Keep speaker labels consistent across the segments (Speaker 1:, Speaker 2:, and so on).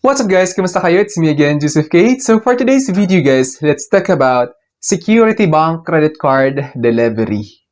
Speaker 1: What's up guys? Kamusta kayo? It's me again, Joseph Kate. So for today's video guys, let's talk about Security Bank Credit Card Delivery.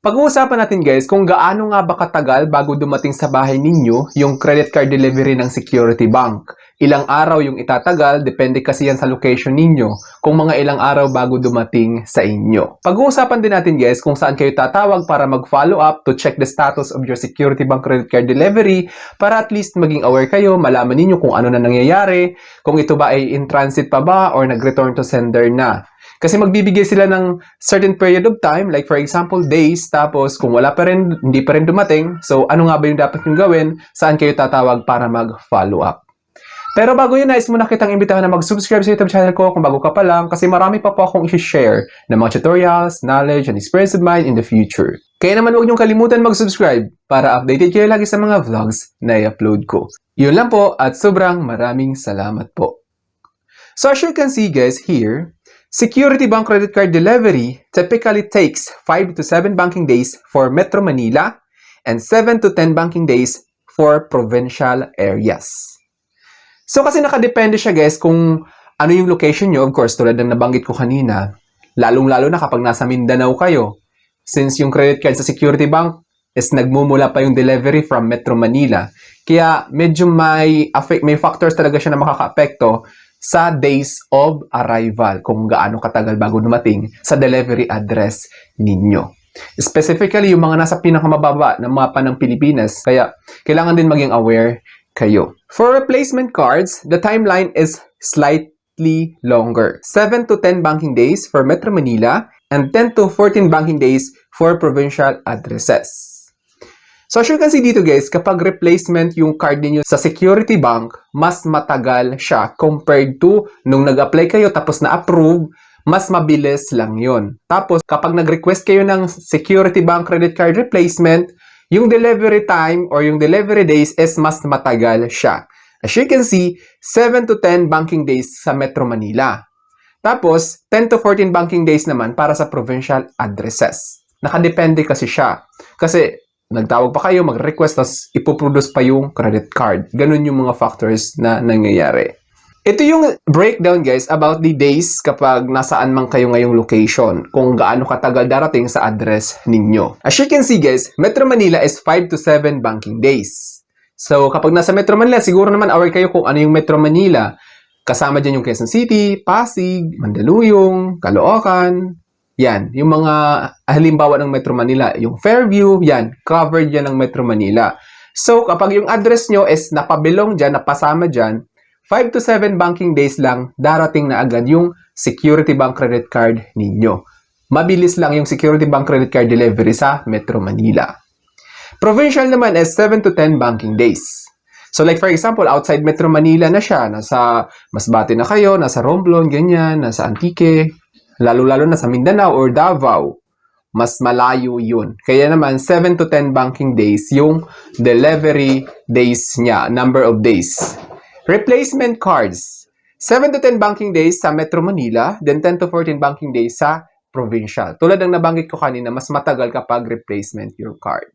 Speaker 1: Pag-uusapan natin guys kung gaano nga ba katagal bago dumating sa bahay ninyo yung credit card delivery ng Security Bank. Ilang araw yung itatagal, depende kasi yan sa location ninyo, kung mga ilang araw bago dumating sa inyo. Pag-uusapan din natin guys kung saan kayo tatawag para mag-follow up to check the status of your Security Bank credit card delivery para at least maging aware kayo, malaman ninyo kung ano na nangyayari, kung ito ba ay in transit pa ba or nag-return to sender na. Kasi magbibigay sila ng certain period of time, like for example, days, tapos kung wala pa rin, hindi pa rin dumating, so ano nga ba yung dapat nyo gawin, saan kayo tatawag para mag-follow up. Pero bago yun, nais muna kitang imbitahan na mag-subscribe sa YouTube channel ko kung bago ka pa lang, kasi marami pa po akong i-share ng mga tutorials, knowledge, and experience of mine in the future. Kaya naman huwag nyong kalimutan mag-subscribe para updated kayo lagi sa mga vlogs na i-upload ko. Yun lang po at sobrang maraming salamat po. So as you can see guys here, Security Bank Credit Card Delivery typically takes 5 to 7 banking days for Metro Manila and 7 to 10 banking days for provincial areas. So kasi nakadepende siya guys kung ano yung location nyo. Of course, tulad ng nabanggit ko kanina, lalong-lalo na kapag nasa Mindanao kayo. Since yung credit card sa Security Bank is nagmumula pa yung delivery from Metro Manila. Kaya medyo may factors talaga siya na makaka-apekto sa days of arrival, kung gaano katagal bago dumating sa delivery address ninyo. Specifically, yung mga nasa pinakamababa ng mapa ng Pilipinas, kaya kailangan din maging aware kayo. For replacement cards, the timeline is slightly longer. 7 to 10 banking days for Metro Manila and 10 to 14 banking days for provincial addresses. So as you can see dito guys, kapag replacement yung card niyo sa Security Bank, mas matagal siya compared to nung nag-apply kayo tapos na-approve, mas mabilis lang yon. Tapos kapag nag-request kayo ng Security Bank credit card replacement, yung delivery time or yung delivery days is mas matagal siya. As you can see, 7 to 10 banking days sa Metro Manila. Tapos 10 to 14 banking days naman para sa provincial addresses. Nakadepende kasi siya. Kasi nagtawag pa kayo, mag-request, tapos ipoproduce pa yung credit card. Ganun yung mga factors na nangyayari. Ito yung breakdown guys about the days kapag nasaan man kayo ngayong location, kung gaano katagal darating sa address ninyo. As you can see guys, Metro Manila is 5 to 7 banking days. So kapag nasa Metro Manila, siguro naman aware kayo kung ano yung Metro Manila. Kasama dyan yung Quezon City, Pasig, Mandaluyong, Caloocan. Yan, yung mga halimbawa ng Metro Manila, yung Fairview, yan, covered yan ng Metro Manila. So, kapag yung address nyo is napabilong dyan, napasama dyan, 5 to 7 banking days lang, darating na agad yung Security Bank Credit Card ninyo. Mabilis lang yung Security Bank Credit Card delivery sa Metro Manila. Provincial naman is 7 to 10 banking days. So, like for example, outside Metro Manila na siya, nasa Masbate na kayo, nasa Romblon, ganyan, nasa Antique, lalo-lalo na sa Mindanao or Davao, mas malayo yun. Kaya naman, 7 to 10 banking days yung delivery days niya, number of days. Replacement cards, 7 to 10 banking days sa Metro Manila, then 10 to 14 banking days sa provincial. Tulad ng nabanggit ko kanina, mas matagal kapag replacement your card.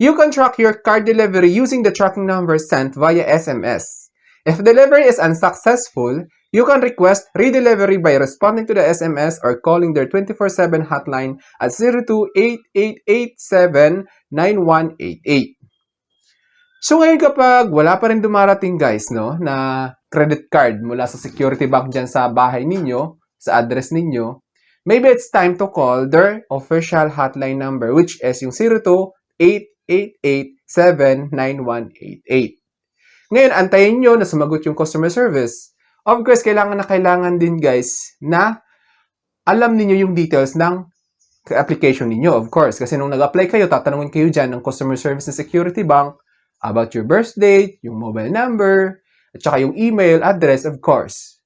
Speaker 1: You can track your card delivery using the tracking number sent via SMS. If delivery is unsuccessful, you can request redelivery by responding to the SMS or calling their 24/7 hotline at 02-8887-9188. So ngayon kapag wala pa rin dumarating guys, no, na credit card mula sa Security Bank dyan sa bahay ninyo, sa address ninyo, maybe it's time to call their official hotline number, which is yung 02-8887-9188. Ngayon, antayin nyo na sumagot yung customer service. Of course, kailangan din guys na alam niyo yung details ng application niyo, of course. Kasi nung nag-apply kayo, tatanungin kayo dyan ng customer service ng Security Bank about your birth date, yung mobile number, at saka yung email address, of course.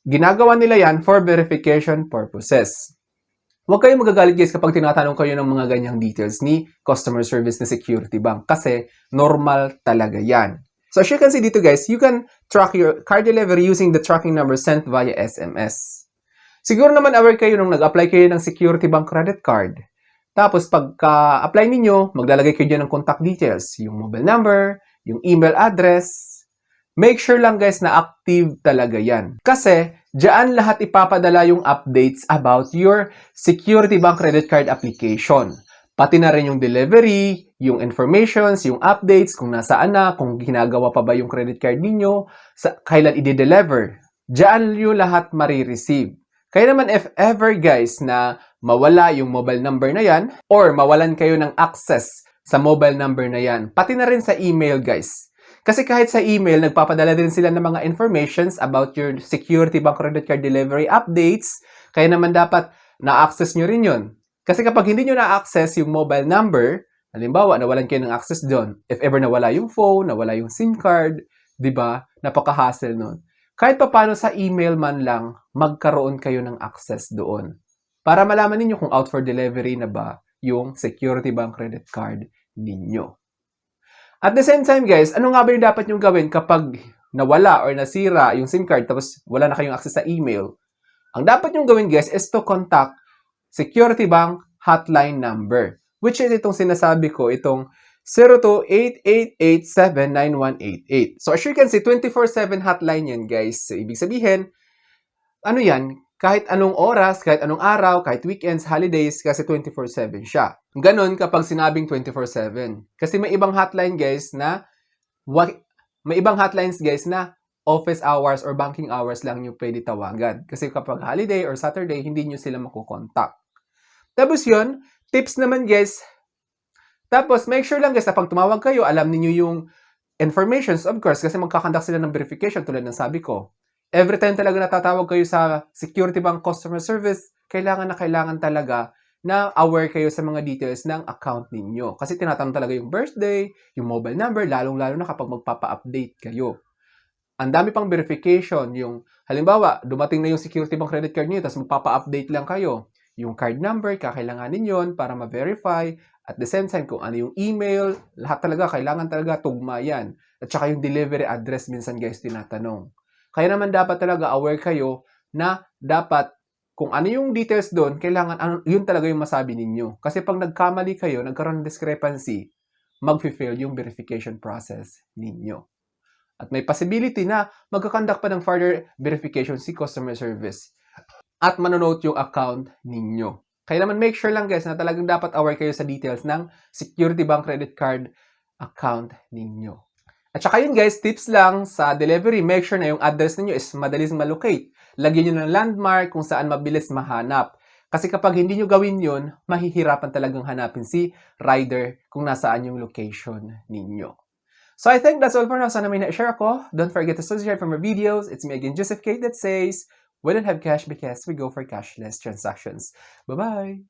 Speaker 1: Ginagawa nila yan for verification purposes. Huwag kayong magagalit guys kapag tinatanong kayo ng mga ganyang details ni customer service ng Security Bank kasi normal talaga yan. So as you can see dito guys, you can track your card delivery using the tracking number sent via SMS. Siguro naman aware kayo nung nag-apply kayo ng Security Bank credit card. Tapos pagka-apply ninyo, maglalagay kayo dyan ng contact details. Yung mobile number, yung email address. make sure lang guys na active talaga yan. Kasi, diyan lahat ipapadala yung updates about your Security Bank credit card application. Pati na rin yung delivery, yung informations, yung updates, kung nasaan na, kung ginagawa pa ba yung credit card ninyo, kailan i-deliver. Diyan yung lahat marireceive. Kaya naman if ever guys na mawala yung mobile number na yan, or mawalan kayo ng access sa mobile number na yan, pati na rin sa email guys. Kasi kahit sa email, nagpapadala din sila ng mga informations about your Security Bank credit card delivery updates, kaya naman dapat na-access nyo rin yun. Kasi kapag hindi nyo na-access yung mobile number, halimbawa, nawalan kayo ng access doon. If ever nawala yung phone, nawala yung SIM card, di ba? Napaka-hassle nun. Kahit pa paano sa email man lang, magkaroon kayo ng access doon. Para malaman ninyo kung out for delivery na ba yung Security Bank credit card ninyo. At the same time guys, ano nga ba yung dapat nyo gawin kapag nawala or nasira yung SIM card tapos wala na kayong access sa email? Ang dapat nyo gawin guys is to contact Security Bank hotline number, which is itong sinasabi ko, itong 02-8887-9188. So as you can see, 24/7 hotline yan guys. So, ibig sabihin, ano yan, kahit anong oras, kahit anong araw, kahit weekends, holidays, kasi 24/7 siya. Ganon kapag sinabing 24/7. Kasi may ibang hotline guys na, may ibang hotlines guys na office hours or banking hours lang nyo pwede tawagan. Kasi kapag holiday or Saturday, hindi nyo sila makukontak. Tapos yun, tips naman guys. Tapos make sure lang guys na pag tumawag kayo, alam niyo yung informations of course kasi magkakandak sila ng verification tulad ng sabi ko. Every time talaga natatawag kayo sa Security Bank customer service, kailangan talaga na aware kayo sa mga details ng account ninyo. Kasi tinatanong talaga yung birthday, yung mobile number, lalong-lalo na kapag magpapa-update kayo. Ang dami pang verification, yung halimbawa, dumating na yung Security Bank credit card niyo, tapos magpapa-update lang kayo. Yung card number, kakailanganin yon para ma-verify. At the same time, kung ano yung email, lahat talaga, kailangan talaga tugma yan. At saka yung delivery address, minsan guys, tinatanong. Kaya naman dapat talaga aware kayo na dapat, kung ano yung details doon, kailangan, yun talaga yung masabi ninyo. Kasi pag nagkamali kayo, nagkaroon ng discrepancy, mag-fail yung verification process ninyo. At may possibility na magkakandak pa ng further verification si customer service at manonote yung account ninyo. Kaya naman make sure lang guys na talagang dapat aware kayo sa details ng Security Bank credit card account ninyo. At saka yun guys, tips lang sa delivery, make sure na yung address ninyo is madalis malocate. Lagyan nyo ng landmark kung saan mabilis mahanap. Kasi kapag hindi nyo gawin yun, mahihirapan talagang hanapin si rider kung nasaan yung location ninyo. So I think that's all for now. Sana may na-share ako. Don't forget to subscribe for more videos. It's me again, Joseph Kate, that says, we don't have cash because we go for cashless transactions. Bye-bye!